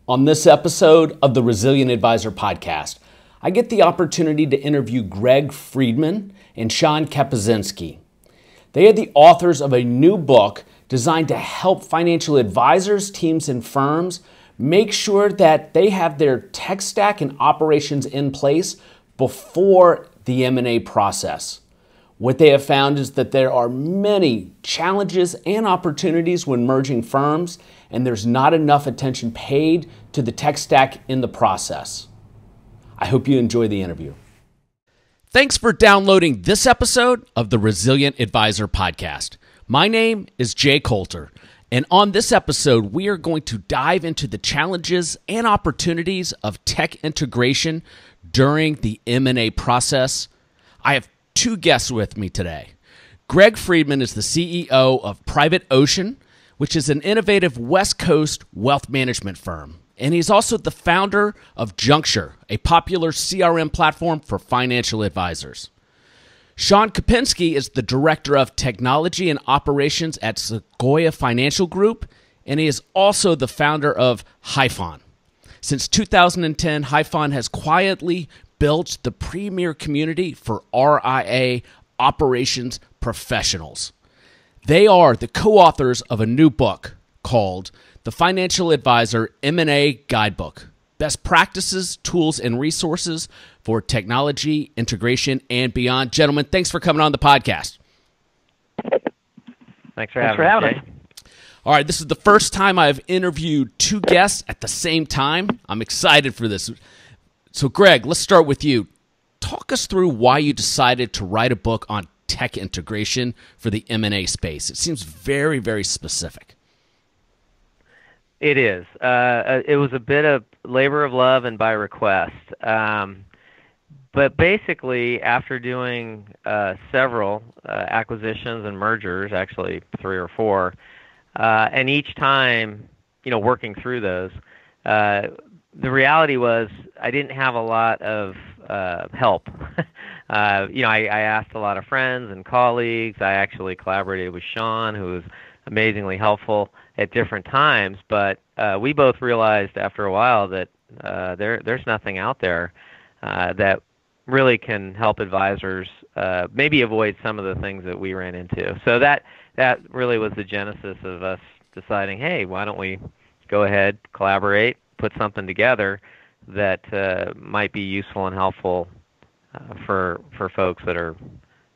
On this episode of the Resilient Advisor podcast, I get the opportunity to interview Greg Friedman and Shaun Kapusinski. They are the authors of a new book designed to help financial advisors, teams, and firms make sure that they have their tech stack and operations in place before the M&A process. What they have found is that there are many challenges and opportunities when merging firms, and there's not enough attention paid to the tech stack in the process. I hope you enjoy the interview. Thanks for downloading this episode of the Resilient Advisor podcast. My name is Jay Coulter, and on this episode, we are going to dive into the challenges and opportunities of tech integration during the M&A process. I have two guests with me today. Greg Friedman is the CEO of Private Ocean, which is an innovative West Coast wealth management firm. And he's also the founder of Junxure, a popular CRM platform for financial advisors. Shaun Kapusinski is the Director of Technology and Operations at Sequoia Financial Group, and he is also the founder of HIFON. Since 2010, HIFON has quietly built the premier community for RIA Operations Professionals. They are the co-authors of a new book called The Financial Advisor M&A Guidebook, Best Practices, Tools, and Resources for Technology, Integration, and Beyond. Gentlemen, thanks for coming on the podcast. Thanks for having me. All right, this is the first time I've interviewed two guests at the same time. I'm excited for this. So, Greg, let's start with you. Talk us through why you decided to write a book on tech integration for the M&A space. It seems very, very specific. It is. It was a bit of labor of love and by request. But basically, after doing several acquisitions and mergers, actually 3 or 4, and each time, working through those, the reality was I didn't have a lot of help. I asked a lot of friends and colleagues. I actually collaborated with Shaun, who was amazingly helpful at different times. But we both realized after a while that there's nothing out there that really can help advisors maybe avoid some of the things that we ran into. So that really was the genesis of us deciding, hey, why don't we go ahead, collaborate, put something together that might be useful and helpful for folks that are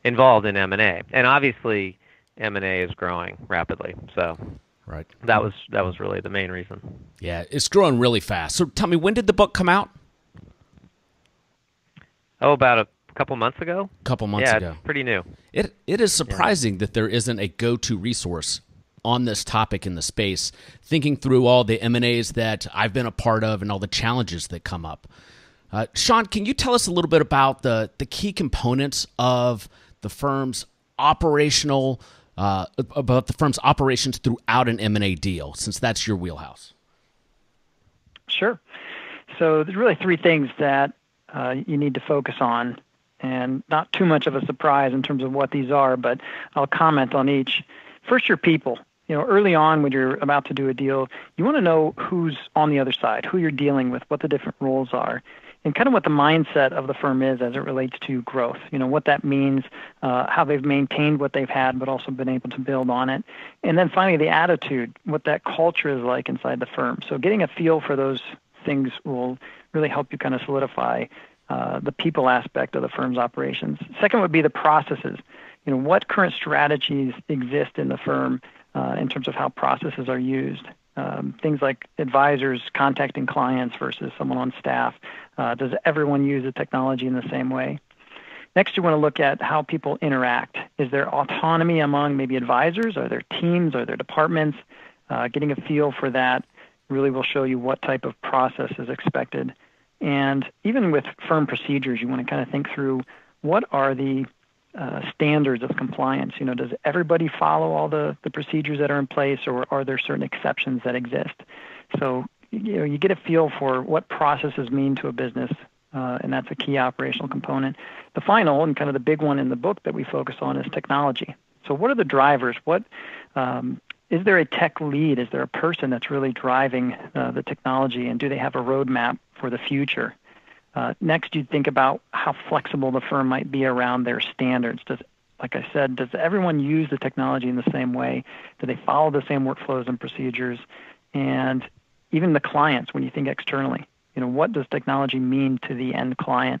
involved in M&A. And obviously, M&A is growing rapidly. So right. That was really the main reason. Yeah, it's growing really fast. So tell me, when did the book come out? Oh, about a couple months ago. Ago. Yeah, it's pretty new. It is surprising that there isn't a go-to resource on this topic in the space, thinking through all the M&As that I've been a part of and all the challenges that come up. Shaun, can you tell us a little bit about the key components of the firm's operational, about the firm's operations throughout an M&A deal, since that's your wheelhouse? Sure. So there's really 3 things that you need to focus on, and not too much of a surprise in terms of what these are, but I'll comment on each. First, your people. Early on when you're about to do a deal, you want to know who's on the other side, who you're dealing with, what the different roles are, and kind of what the mindset of the firm is as it relates to growth. What that means, how they've maintained what they've had, but also been able to build on it. And then finally, the attitude, what that culture is like inside the firm. So getting a feel for those things will really help you kind of solidify the people aspect of the firm's operations. Second would be the processes. What current strategies exist in the firm in terms of how processes are used. Things like advisors contacting clients versus someone on staff. Does everyone use the technology in the same way? Next, you want to look at how people interact. Is there autonomy among maybe advisors? Are there teams? Are there departments? Getting a feel for that really will show you what type of process is expected. And even with firm procedures, you want to kind of think through what are the standards of compliance. Does everybody follow all the procedures that are in place, or are there certain exceptions that exist? So you get a feel for what processes mean to a business, and that's a key operational component. The final and kind of the big one in the book that we focus on is technology. So what are the drivers? What is there a tech lead? Is there a person that's really driving the technology, and do they have a roadmap for the future? Next, you think about how flexible the firm might be around their standards. Like I said, does everyone use the technology in the same way? Do they follow the same workflows and procedures? And even the clients, when you think externally, what does technology mean to the end client?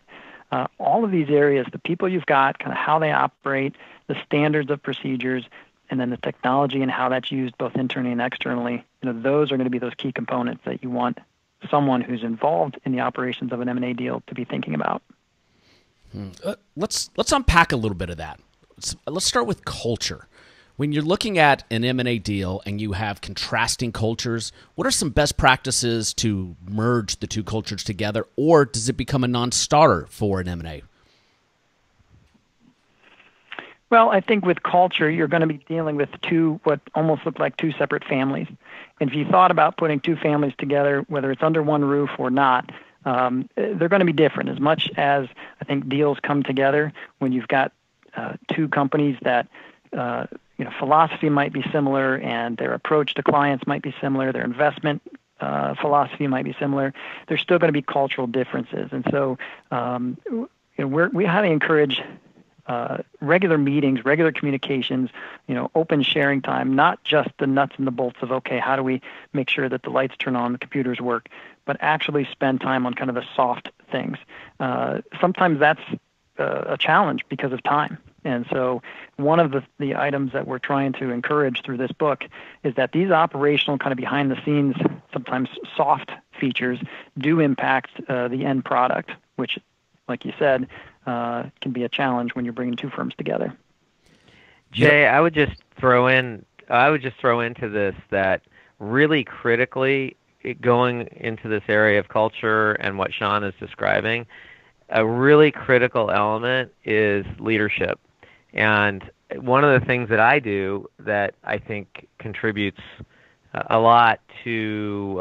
All of these areas, the people you've got, kind of how they operate, the standards of procedures, and then the technology and how that's used both internally and externally, those are going to be those key components that you want someone who's involved in the operations of an M&A deal to be thinking about. Let's unpack a little bit of that. Let's start with culture. When you're looking at an M&A deal and you have contrasting cultures, what are some best practices to merge the two cultures together, or does it become a non-starter for an M&A? Well, I think with culture, you're going to be dealing with what almost look like two separate families. And if you thought about putting two families together, whether it's under one roof or not, they're going to be different. As much as I think deals come together when you've got two companies that philosophy might be similar, and their approach to clients might be similar, their investment philosophy might be similar, there's still going to be cultural differences. And so we highly encourage regular meetings, regular communications, open sharing time, not just the nuts and the bolts of, okay, how do we make sure that the lights turn on, the computers work, but actually spend time on kind of the soft things. Sometimes that's a challenge because of time. And so one of the items that we're trying to encourage through this book is that these operational kind of behind the scenes, sometimes soft features do impact the end product, which, like you said, can be a challenge when you're bringing two firms together. Jay, I would just throw into this that really critically, going into this area of culture and what Shaun is describing, a really critical element is leadership. And one of the things that I do that I think contributes a lot to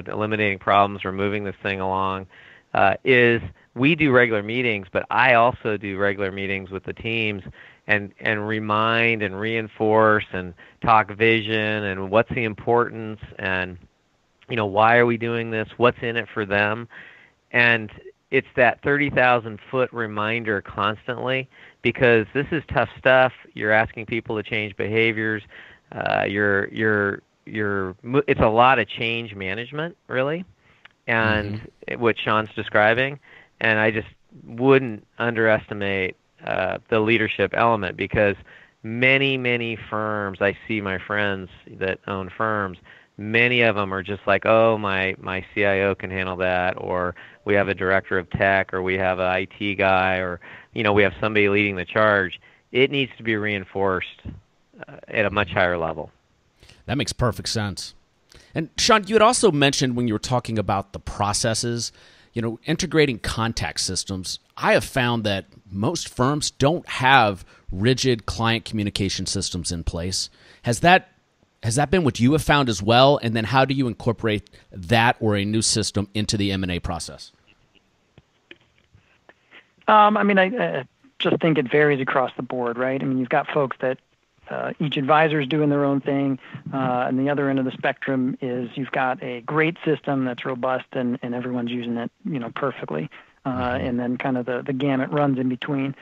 eliminating problems or moving this thing along is we do regular meetings, but I also do regular meetings with the teams and remind and reinforce and talk vision and what's the importance and why are we doing this, what's in it for them. And it's that 30,000-foot reminder constantly, because this is tough stuff. You're asking people to change behaviors. It's a lot of change management, really, and what Shaun's describing. And I just wouldn't underestimate the leadership element, because many firms, I see my friends that own firms, many of them are just like, oh, my CIO can handle that, or we have a director of tech, or we have an IT guy, or we have somebody leading the charge. It needs to be reinforced at a much higher level. That makes perfect sense. And Shaun, you had also mentioned when you were talking about the processes, integrating contact systems. I have found that most firms don't have rigid client communication systems in place. Has that been what you have found as well? And then how do you incorporate that or a new system into the M&A process? I just think it varies across the board, right? You've got folks that each advisor is doing their own thing, and the other end of the spectrum is you've got a great system that's robust and everyone's using it, perfectly, and then kind of the gamut runs in between.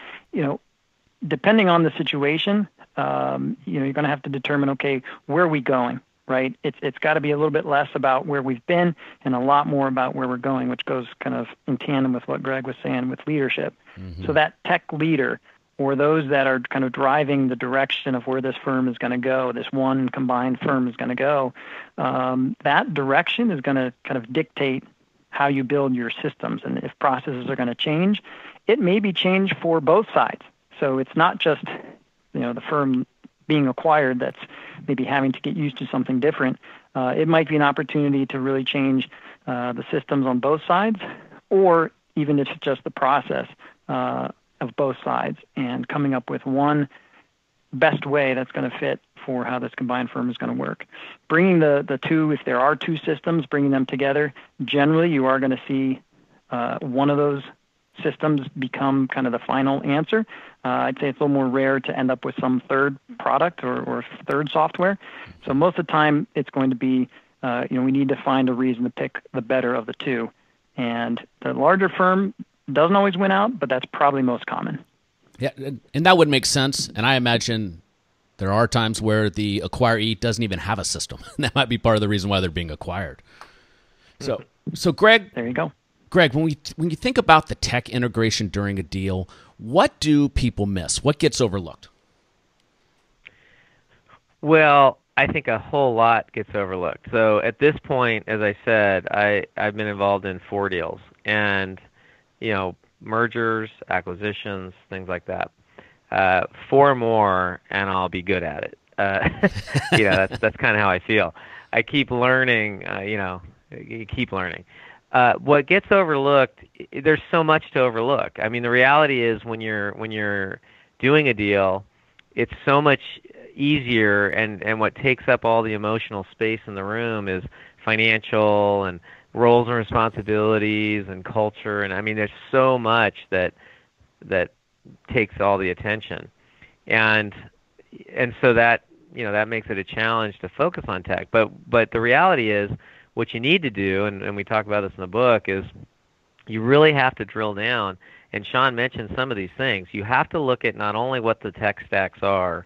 Depending on the situation, you're going to have to determine, okay, where are we going, right? It's got to be a little bit less about where we've been and a lot more about where we're going, which goes kind of in tandem with what Greg was saying with leadership. So that tech leader, or those that are kind of driving the direction of where this firm is going to go, this one combined firm is going to go, that direction is going to kind of dictate how you build your systems. And if processes are going to change, it may be changed for both sides. So it's not just the firm being acquired that's maybe having to get used to something different. It might be an opportunity to really change the systems on both sides, or even if it's just the process of both sides, and coming up with one best way that's going to fit for how this combined firm is going to work. Bringing the two, if there are two systems, bringing them together, generally you are going to see one of those systems become kind of the final answer. I'd say it's a little more rare to end up with some third product or third software. So most of the time, it's going to be, we need to find a reason to pick the better of the two. And the larger firm doesn't always win out, but that's probably most common. Yeah, and that would make sense. And I imagine there are times where the acquiree doesn't even have a system. That might be part of the reason why they're being acquired. So Greg, there you go. Greg, when you think about the tech integration during a deal, what do people miss? What gets overlooked? Well, I think a whole lot gets overlooked. So at this point, as I said, I've been involved in 4 deals, and mergers, acquisitions, things like that. 4 more, and I'll be good at it. That's kind of how I feel. I keep learning. You keep learning. What gets overlooked? There's so much to overlook. I mean, the reality is when you're doing a deal, it's so much easier, and what takes up all the emotional space in the room is financial and roles and responsibilities and culture, and I mean, there's so much that takes all the attention, and so that that makes it a challenge to focus on tech. But the reality is, what you need to do, and we talk about this in the book, is you really have to drill down. And Shaun mentioned some of these things. You have to look at not only what the tech stacks are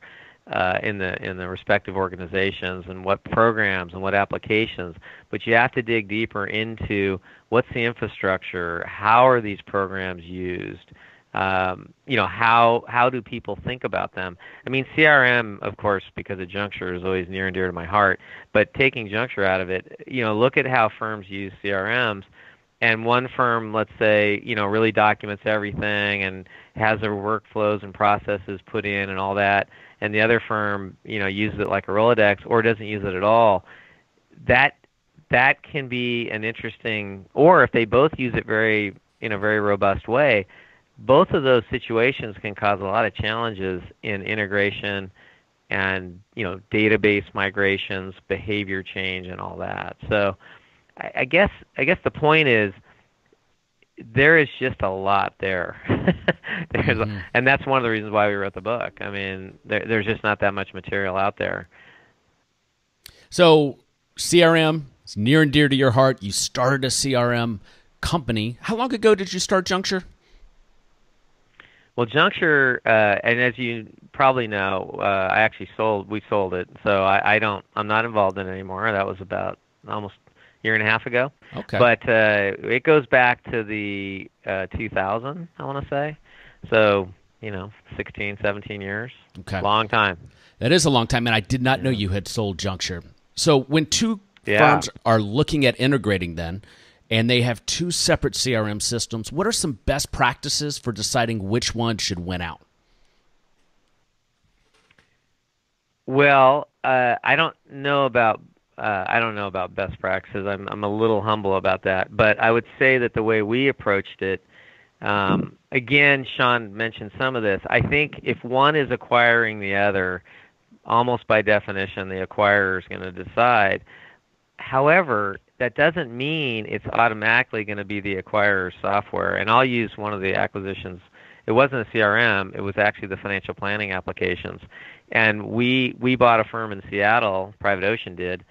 in the respective organizations and what programs and what applications, but you have to dig deeper into what's the infrastructure, how are these programs used, how do people think about them? I mean, CRM, of course, because of Junxure, is always near and dear to my heart. But taking Junxure out of it, look at how firms use CRMs. And one firm, let's say, really documents everything and has their workflows and processes put in and all that, and the other firm, uses it like a Rolodex or doesn't use it at all. That can be an interesting, or if they both use it in a very robust way, both of those situations can cause a lot of challenges in integration and database migrations, behavior change, and all that. So I guess the point is there is just a lot there. And that's one of the reasons why we wrote the book. I mean, there's just not that much material out there. So CRM is near and dear to your heart. You started a CRM company. How long ago did you start Junxure? Well, Junxure, and as you probably know, we sold it. So I'm not involved in it anymore. That was about almost year and a half ago. Okay. But it goes back to the 2000, I want to say. So, 16, 17 years. Okay. Long time. That is a long time, and I did not know you had sold Junxure. So when two firms are looking at integrating then, and they have 2 separate CRM systems, what are some best practices for deciding which one should win out? Well, I don't know about best practices. I'm a little humble about that, but I would say that the way we approached it, again, Shaun mentioned some of this. I think if one is acquiring the other, almost by definition, the acquirer is going to decide. However, that doesn't mean it's automatically going to be the acquirer's software. And I'll use one of the acquisitions. It wasn't a CRM. It was actually the financial planning applications. And we bought a firm in Seattle, Private Ocean did.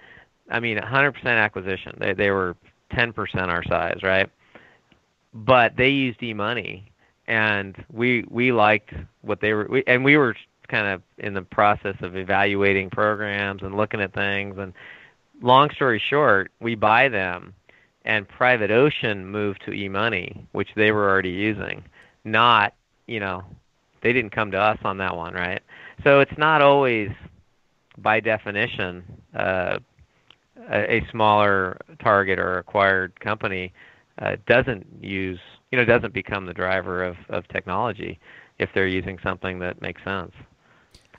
I mean, 100% acquisition. They were 10% our size, right? But they used EMoney, and we liked what they were. And we were kind of in the process of evaluating programs and looking at things. And long story short, we buy them, and Private Ocean moved to EMoney, which they were already using. Not, they didn't come to us on that one, right? So it's not always, by definition, a smaller target or acquired company doesn't become the driver of technology if they're using something that makes sense.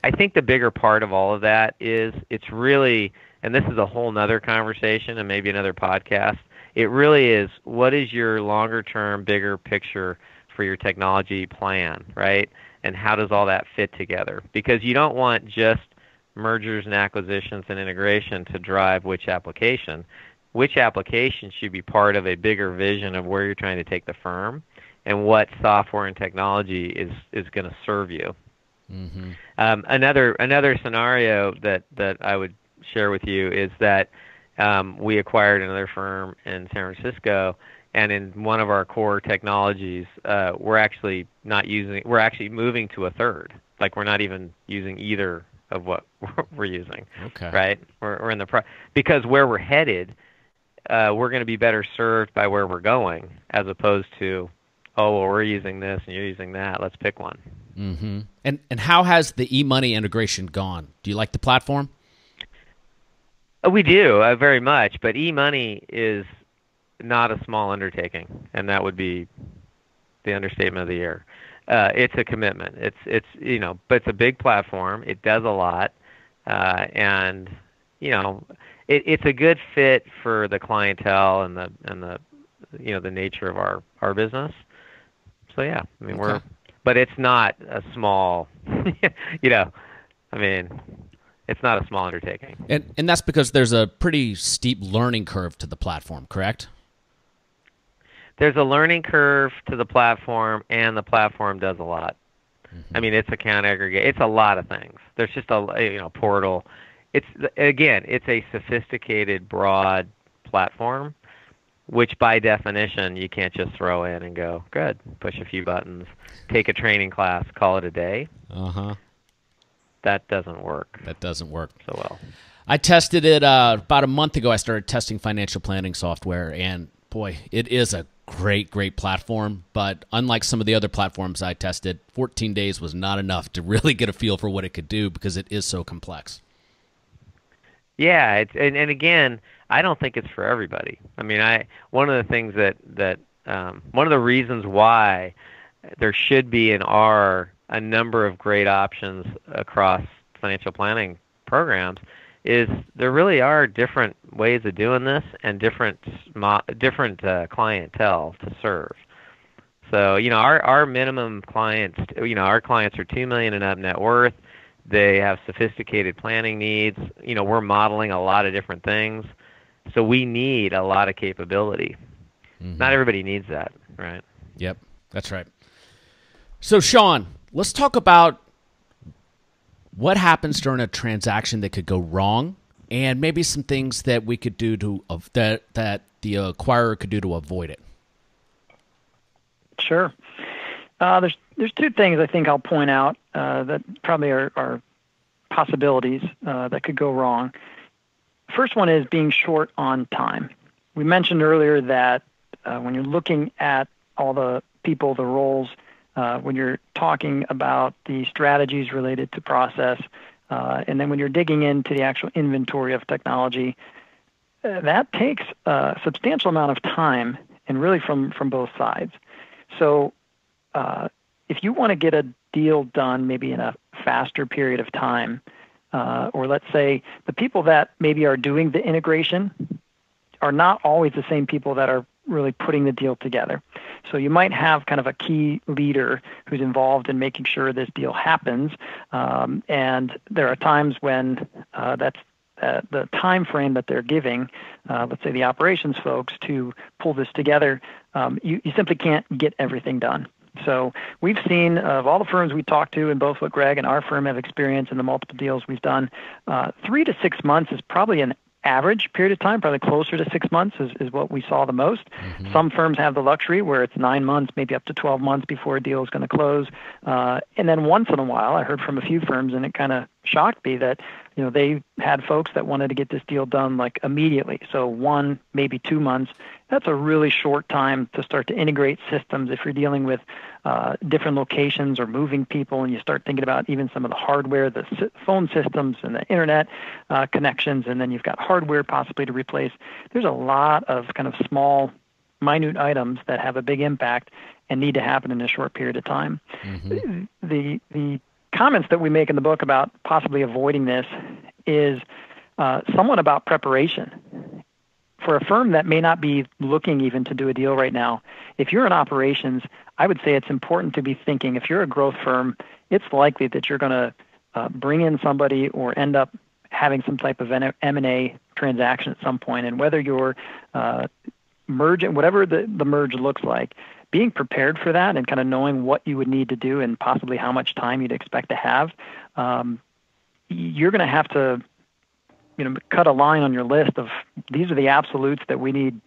I think the bigger part of all of that is it's really, and this is a whole nother conversation and maybe another podcast, it really is, what is your longer term, bigger picture for your technology plan, right? And how does all that fit together? Because you don't want just mergers and acquisitions and integration to drive which application. Which application should be part of a bigger vision of where you're trying to take the firm and what software and technology is going to serve you. Mm-hmm. Another scenario that I would share with you is that we acquired another firm in San Francisco, and in one of our core technologies, we're actually moving to a third. Like, we're not even using either of what we're using. Okay. Right? We're in the because where we're headed, we're going to be better served by where we're going, as opposed to, oh, well, we're using this and you're using that. Let's pick one. Mm-hmm. And how has the EMoney integration gone? Do you like the platform? We do, very much, but EMoney is not a small undertaking, and that would be the understatement of the year. It's a commitment. It's but it's a big platform. It does a lot, and it's a good fit for the clientele and the the nature of our business. So yeah, I mean, but it's not a small, it's not a small undertaking. And that's because there's a pretty steep learning curve to the platform, correct? There's a learning curve to the platform, and the platform does a lot. Mm-hmm. I mean, it's account aggregate. It's a lot of things. There's just a portal. It's a sophisticated, broad platform, which by definition you can't just throw in and go, good, push a few buttons, take a training class, call it a day. Uh-huh. That doesn't work. That doesn't work so well. I tested it about a month ago. I started testing financial planning software, and boy, it is a great platform. But unlike some of the other platforms I tested, 14 days was not enough to really get a feel for what it could do, because it is so complex. Yeah, and again, I don't think it's for everybody. I mean, one of the things that one of the reasons why there should be and are a number of great options across financial planning programs is there really are different ways of doing this and different clientele to serve. So, our minimum clients, our clients are $2 million and up net worth. They have sophisticated planning needs. We're modeling a lot of different things. So we need a lot of capability. Mm-hmm. Not everybody needs that, right? Yep, that's right. So, Shaun, let's talk about what happens during a transaction that could go wrong, and maybe some things that we could do that the acquirer could do to avoid it. Sure. There's two things I think I'll point out that probably are possibilities that could go wrong. First one is being short on time. We mentioned earlier that when you're looking at all the people, the roles, when you're talking about the strategies related to process, and then when you're digging into the actual inventory of technology, that takes a substantial amount of time, and really from both sides. So if you want to get a deal done maybe in a faster period of time, or let's say the people that maybe are doing the integration are not always the same people that are really putting the deal together. So you might have kind of a key leader who's involved in making sure this deal happens, and there are times when that's the time frame that they're giving, let's say the operations folks, to pull this together, you simply can't get everything done. So we've seen, of all the firms we talked to, and both what Greg and our firm have experienced in the multiple deals we've done, 3 to 6 months is probably an average period of time. Probably closer to 6 months is what we saw the most. Mm-hmm. Some firms have the luxury where it's 9 months, maybe up to 12 months before a deal is going to close. And then once in a while, I heard from a few firms, and it kind of shocked me that they had folks that wanted to get this deal done like immediately. So 1, maybe 2 months. That's a really short time to start to integrate systems if you're dealing with different locations or moving people, and you start thinking about even some of the hardware, the phone systems and the internet connections, and then you've got hardware possibly to replace. There's a lot of kind of small, minute items that have a big impact and need to happen in a short period of time. Mm-hmm. The comments that we make in the book about possibly avoiding this is somewhat about preparation. For a firm that may not be looking even to do a deal right now, if you're in operations, I would say it's important to be thinking, if you're a growth firm, it's likely that you're going to bring in somebody or end up having some type of M&A transaction at some point. And whether you're merging, whatever the merge looks like, being prepared for that and kind of knowing what you would need to do and possibly how much time you'd expect to have, you're going to have to, cut a line on your list of these are the absolutes that we need,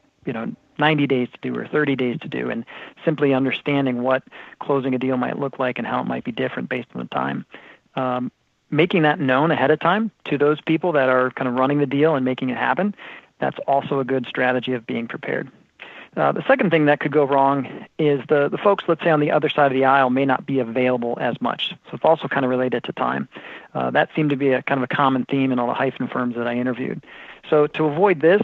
90 days to do or 30 days to do, and simply understanding what closing a deal might look like and how it might be different based on the time. Making that known ahead of time to those people that are kind of running the deal and making it happen, that's also a good strategy of being prepared. The second thing that could go wrong is the folks, let's say, on the other side of the aisle may not be available as much. So it's also kind of related to time. That seemed to be a kind of a common theme in all the HIFON firms that I interviewed. So to avoid this,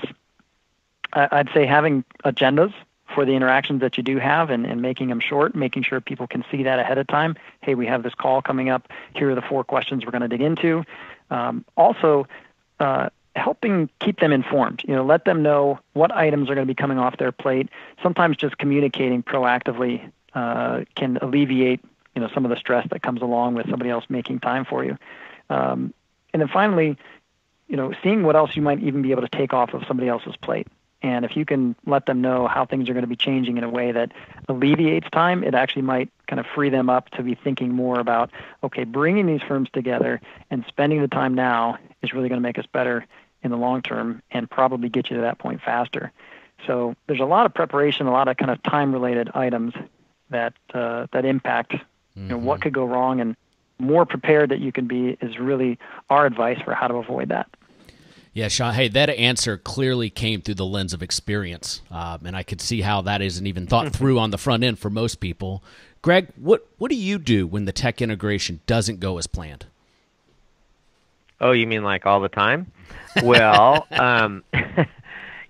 I'd say having agendas for the interactions that you do have and making them short, making sure people can see that ahead of time. Hey, we have this call coming up. Here are the 4 questions we're going to dig into. Also, helping keep them informed. Let them know what items are going to be coming off their plate. Sometimes just communicating proactively can alleviate some of the stress that comes along with somebody else making time for you. And then finally, seeing what else you might even be able to take off of somebody else's plate. And if you can let them know how things are going to be changing in a way that alleviates time, it actually might kind of free them up to be thinking more about, okay, bringing these firms together and spending the time now is really going to make us better in the long term and probably get you to that point faster. So there's a lot of preparation, a lot of kind of time-related items that impact what could go wrong, and more prepared that you can be is really our advice for how to avoid that. Yeah, Shaun, hey, that answer clearly came through the lens of experience, and I could see how that isn't even thought through on the front end for most people. Greg, what do you do when the tech integration doesn't go as planned? Oh, you mean like all the time? Well,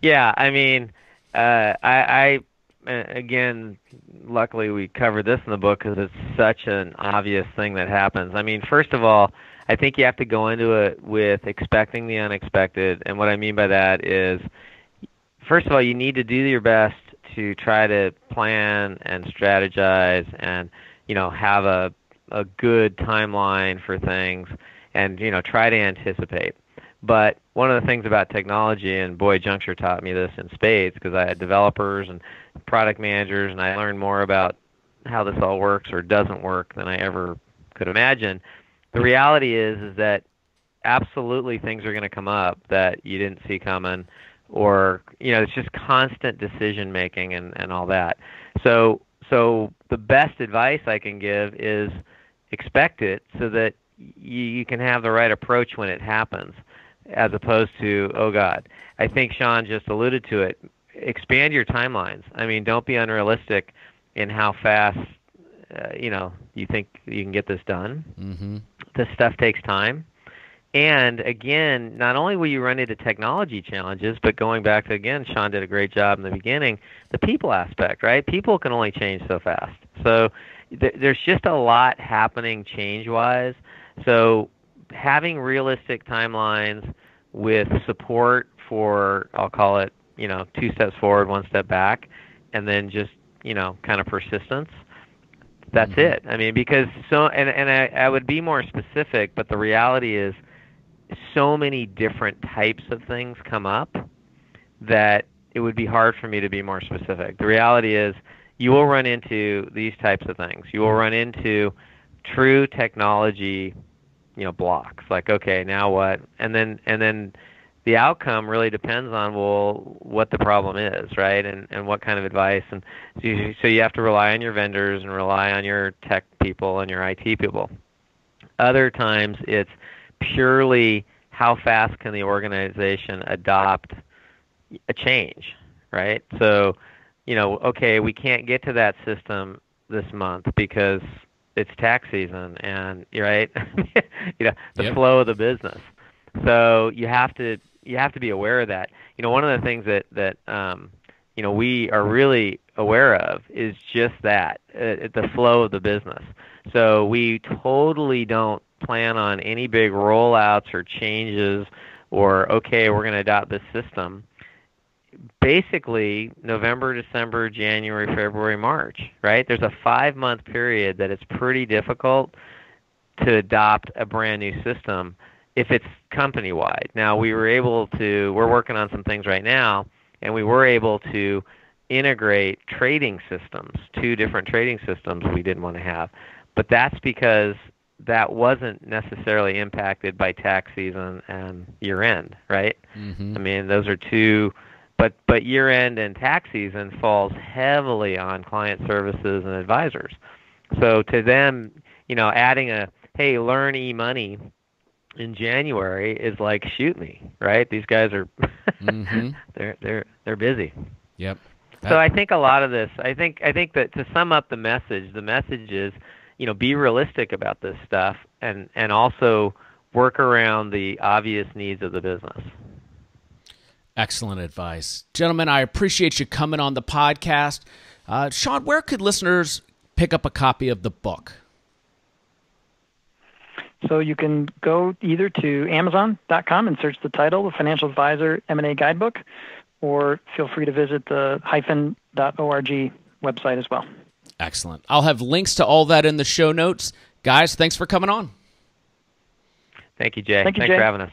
yeah, I mean, I again, luckily we covered this in the book because it's such an obvious thing that happens. I mean, first of all, I think you have to go into it with expecting the unexpected, and what I mean by that is, first of all, you need to do your best to try to plan and strategize and, have a good timeline for things and, try to anticipate. But one of the things about technology, and boy, Junxure taught me this in spades because I had developers and product managers, and I learned more about how this all works or doesn't work than I ever could imagine. The reality is that absolutely things are going to come up that you didn't see coming, or it's just constant decision making and all that. So the best advice I can give is expect it so that you can have the right approach when it happens, as opposed to, oh God. I think Shaun just alluded to it. Expand your timelines. I mean, don't be unrealistic in how fast you think you can get this done. Mm-hmm. This stuff takes time. And again, not only will you run into technology challenges, but going back to, again, Shaun did a great job in the beginning, the people aspect, right? People can only change so fast. So there's just a lot happening change-wise. So having realistic timelines with support for, I'll call it, 2 steps forward, 1 step back, and then just, kind of persistence. That's it. I mean, because I would be more specific, but the reality is so many different types of things come up that it would be hard for me to be more specific. The reality is you will run into these types of things. You will run into true technology, blocks. Like, okay, now what? And then the outcome really depends on, well, what the problem is, right? And what kind of advice. And so you have to rely on your vendors and rely on your tech people and your IT people. Other times it's purely how fast can the organization adopt a change, right? So, okay, we can't get to that system this month because it's tax season and, right, the flow of the business. So you have to be aware of that. One of the things that we are really aware of is just that, the flow of the business. So we totally don't plan on any big rollouts or changes or, okay, we're going to adopt this system. Basically, November, December, January, February, March, right? There's a 5-month period that it's pretty difficult to adopt a brand new system if it's company-wide. Now, we're working on some things right now, and we were able to integrate trading systems, 2 different trading systems we didn't want to have. But that's because that wasn't necessarily impacted by tax season and year-end, right? I mean, those are 2, but year-end and tax season falls heavily on client services and advisors. So to them, adding hey, learn eMoney in January is like, shoot me, right? These guys are they're busy. Yep. So I think a lot of this, I think that to sum up the message is, be realistic about this stuff and also work around the obvious needs of the business. Excellent advice. Gentlemen, I appreciate you coming on the podcast. Shaun, where could listeners pick up a copy of the book? So you can go either to Amazon.com and search the title, The Financial Advisor M&A Guidebook, or feel free to visit the hyphen.org website as well. Excellent. I'll have links to all that in the show notes. Guys, thanks for coming on. Thank you, Jay. Thank you, Thanks Jay. for having us.